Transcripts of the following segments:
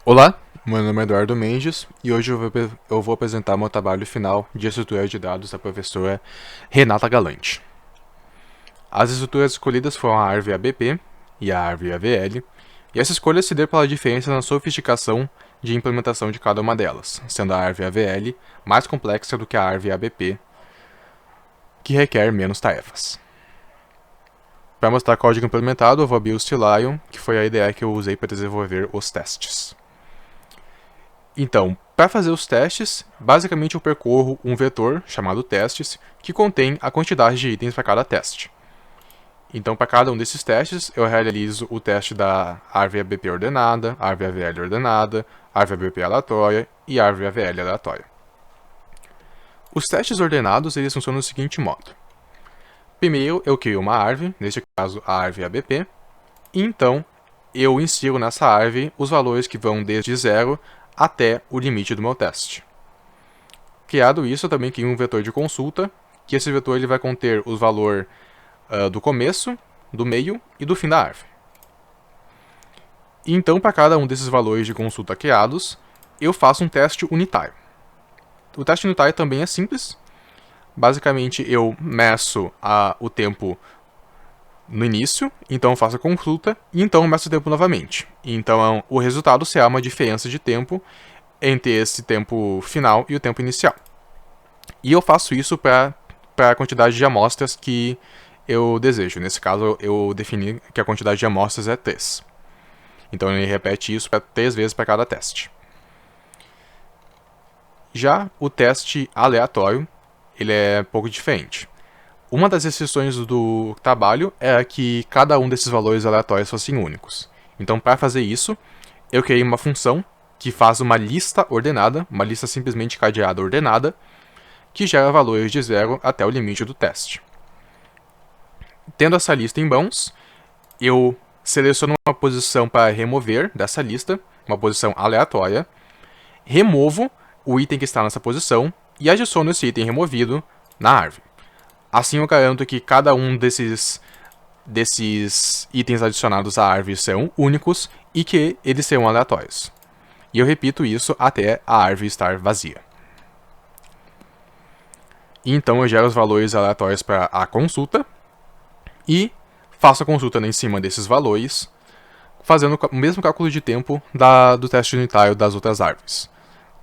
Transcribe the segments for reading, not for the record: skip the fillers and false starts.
Olá, meu nome é Eduardo Mendes e hoje eu vou apresentar meu trabalho final de estrutura de dados da professora Renata Galante. As estruturas escolhidas foram a árvore ABP e a árvore AVL, e essa escolha se deu pela diferença na sofisticação de implementação de cada uma delas, sendo a árvore AVL mais complexa do que a árvore ABP, que requer menos tarefas. Para mostrar código implementado, eu vou abrir o Stilion, que foi a IDE que eu usei para desenvolver os testes. Então, para fazer os testes, basicamente eu percorro um vetor chamado testes, que contém a quantidade de itens para cada teste. Então, para cada um desses testes, eu realizo o teste da árvore ABP ordenada, árvore AVL ordenada, árvore ABP aleatória e árvore AVL aleatória. Os testes ordenados eles funcionam do seguinte modo. Primeiro, eu crio uma árvore, neste caso a árvore ABP, e então eu insiro nessa árvore os valores que vão desde 0 até o limite do meu teste. Criado isso, eu também crio um vetor de consulta, que esse vetor ele vai conter o valor do começo, do meio e do fim da árvore. E então, para cada um desses valores de consulta criados, eu faço um teste unitário. O teste unitário também é simples. Basicamente, eu meço o tempo no início, então eu faço a consulta, e então eu meço o tempo novamente. Então, o resultado será uma diferença de tempo entre esse tempo final e o tempo inicial. E eu faço isso para a quantidade de amostras que eu desejo. Nesse caso, eu defini que a quantidade de amostras é 3. Então, ele repete isso 3 vezes para cada teste. Já o teste aleatório, ele é um pouco diferente. Uma das restrições do trabalho é que cada um desses valores aleatórios fossem únicos. Então, para fazer isso, eu criei uma função que faz uma lista ordenada, uma lista simplesmente cadeada ordenada, que gera valores de 0 até o limite do teste. Tendo essa lista em mãos, eu seleciono uma posição para remover dessa lista, uma posição aleatória, removo o item que está nessa posição e adiciono esse item removido na árvore. Assim eu garanto que cada um desses itens adicionados à árvore são únicos e que eles serão aleatórios. E eu repito isso até a árvore estar vazia. E então eu gero os valores aleatórios para a consulta e faço a consulta em cima desses valores, fazendo o mesmo cálculo de tempo do teste unitário das outras árvores,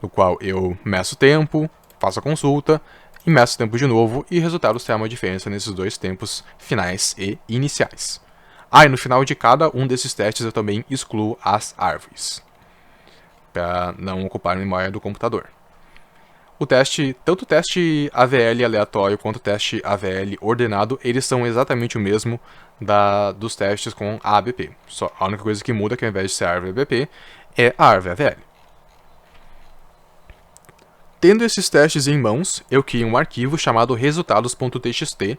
no qual eu meço o tempo, faço a consulta e meço o tempo de novo, e o resultado será uma diferença nesses dois tempos finais e iniciais. E no final de cada um desses testes eu também excluo as árvores, para não ocupar a memória do computador. Tanto o teste AVL aleatório quanto o teste AVL ordenado, eles são exatamente o mesmo dos testes com a ABP. Só a única coisa que muda, que ao invés de ser a árvore ABP, é a árvore AVL. Tendo esses testes em mãos, eu crio um arquivo chamado resultados.txt,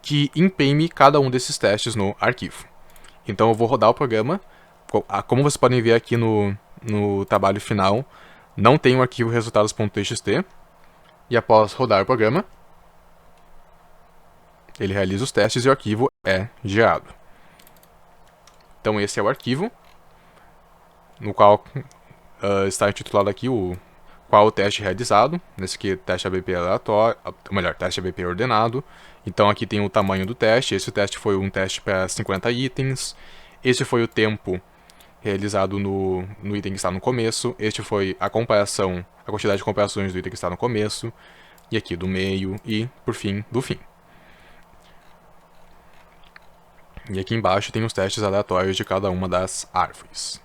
que imprime cada um desses testes no arquivo. Então eu vou rodar o programa. Como vocês podem ver aqui no trabalho final, não tem o arquivo resultados.txt. E após rodar o programa, ele realiza os testes e o arquivo é gerado. Então esse é o arquivo, no qual está intitulado aqui qual o teste realizado. Nesse aqui, teste ABP aleatório, ou melhor, teste ABP ordenado. Então aqui tem o tamanho do teste. Esse teste foi um teste para 50 itens. Esse foi o tempo realizado no item que está no começo. Este foi a comparação, a quantidade de comparações do item que está no começo. E aqui do meio e, por fim, do fim. E aqui embaixo tem os testes aleatórios de cada uma das árvores.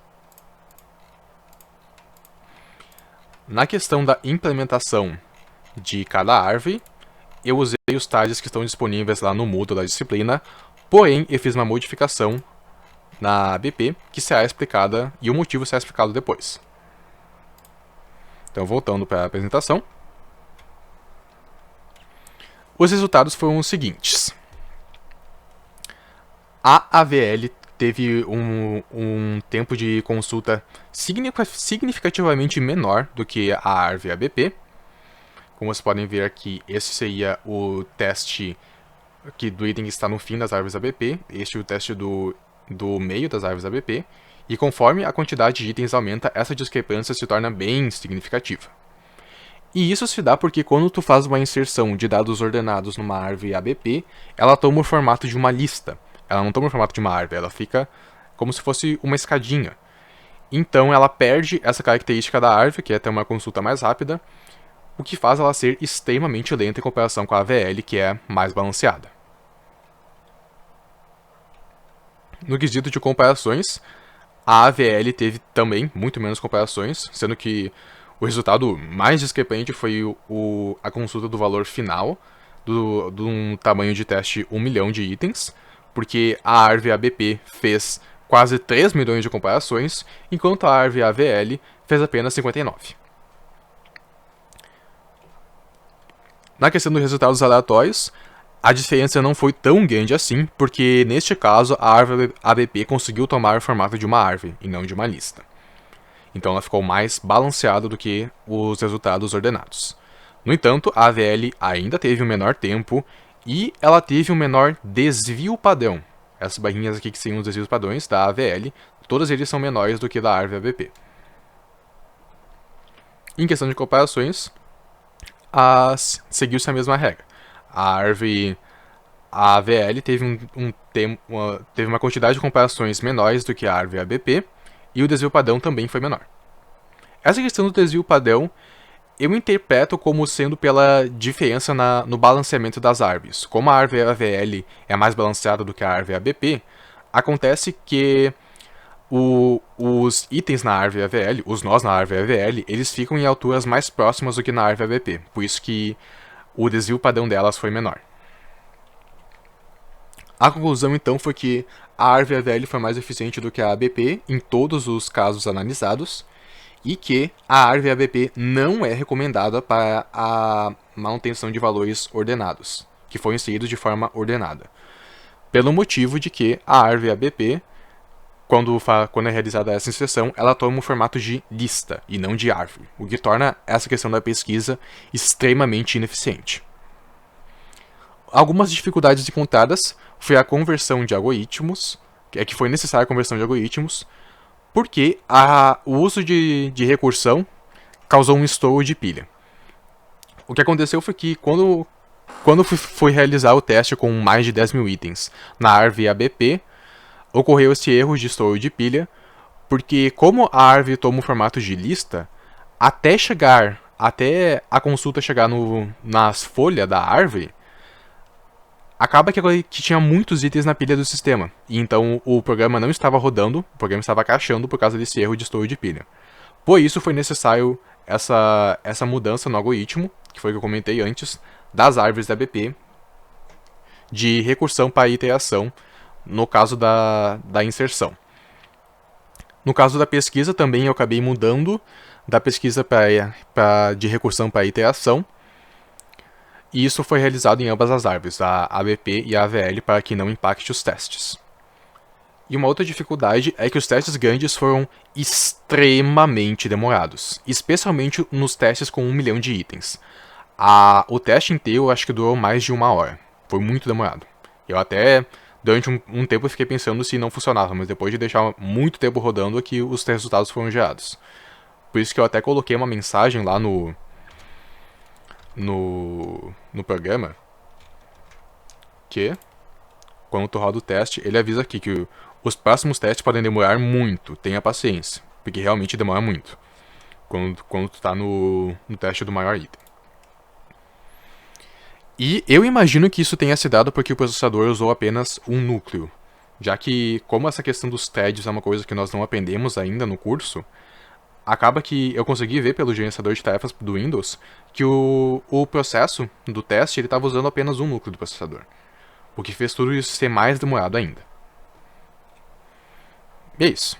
Na questão da implementação de cada árvore, eu usei os tiles que estão disponíveis lá no Moodle da disciplina, porém eu fiz uma modificação na ABP que será explicada, e o motivo será explicado depois. Então, voltando para a apresentação. Os resultados foram os seguintes. A AVL teve um tempo de consulta significativamente menor do que a árvore ABP. Como vocês podem ver aqui, esse seria o teste do item que está no fim das árvores ABP. Este é o teste do meio das árvores ABP. E conforme a quantidade de itens aumenta, essa discrepância se torna bem significativa. E isso se dá porque quando tu faz uma inserção de dados ordenados numa árvore ABP, ela toma o formato de uma lista. Ela não toma o formato de uma árvore, ela fica como se fosse uma escadinha. Então ela perde essa característica da árvore, que é ter uma consulta mais rápida, o que faz ela ser extremamente lenta em comparação com a AVL, que é mais balanceada. No quesito de comparações, a AVL teve também muito menos comparações, sendo que o resultado mais discrepante foi a consulta do valor final de um tamanho de teste 1 milhão de itens, porque a árvore ABP fez quase 3 milhões de comparações, enquanto a árvore AVL fez apenas 59. Na questão dos resultados aleatórios, a diferença não foi tão grande assim, porque neste caso a árvore ABP conseguiu tomar o formato de uma árvore e não de uma lista. Então ela ficou mais balanceada do que os resultados ordenados. No entanto, a AVL ainda teve um menor tempo e ela teve um menor desvio padrão. Essas barrinhas aqui que seriam os desvios padrões da AVL, todos eles são menores do que da árvore ABP. Em questão de comparações, seguiu-se a mesma regra. A AVL teve teve uma quantidade de comparações menores do que a árvore ABP, e o desvio padrão também foi menor. Essa questão do desvio padrão eu interpreto como sendo pela diferença no balanceamento das árvores. Como a árvore AVL é mais balanceada do que a árvore ABP, acontece que os itens na árvore AVL, os nós na árvore AVL, eles ficam em alturas mais próximas do que na árvore ABP, por isso que o desvio padrão delas foi menor. A conclusão então foi que a árvore AVL foi mais eficiente do que a ABP em todos os casos analisados, e que a árvore ABP não é recomendada para a manutenção de valores ordenados, que foram inseridos de forma ordenada. Pelo motivo de que a árvore ABP, quando é realizada essa inserção, ela toma o formato de lista e não de árvore, o que torna essa questão da pesquisa extremamente ineficiente. Algumas dificuldades encontradas foi a conversão de algoritmos, que foi necessária a conversão de algoritmos, porque o uso de recursão causou um estouro de pilha. O que aconteceu foi que quando foi realizar o teste com mais de 10 mil itens na árvore ABP, ocorreu esse erro de estouro de pilha, porque como a árvore toma o formato de lista, até a consulta chegar nas folhas da árvore, acaba que tinha muitos itens na pilha do sistema, e então o programa não estava rodando, o programa estava crashando por causa desse erro de estouro de pilha. Por isso foi necessário essa mudança no algoritmo, que foi o que eu comentei antes, das árvores da ABP, de recursão para iteração, no caso da inserção. No caso da pesquisa também eu acabei mudando da pesquisa de recursão para iteração, e isso foi realizado em ambas as árvores, a ABP e a AVL, para que não impacte os testes. E uma outra dificuldade é que os testes grandes foram extremamente demorados, especialmente nos testes com 1 milhão de itens. O teste inteiro acho que durou mais de 1 hora, foi muito demorado. Eu até, durante um tempo, fiquei pensando se não funcionava, mas depois de deixar muito tempo rodando é que os resultados foram gerados. Por isso que eu até coloquei uma mensagem lá no programa, que quando tu roda o teste, ele avisa aqui que os próximos testes podem demorar muito, tenha paciência, porque realmente demora muito quando tu tá no teste do maior item. E eu imagino que isso tenha se dado porque o processador usou apenas um núcleo, já que como essa questão dos threads é uma coisa que nós não aprendemos ainda no curso, acaba que eu consegui ver pelo gerenciador de tarefas do Windows que o processo do teste estava usando apenas um núcleo do processador, o que fez tudo isso ser mais demorado ainda. E é isso.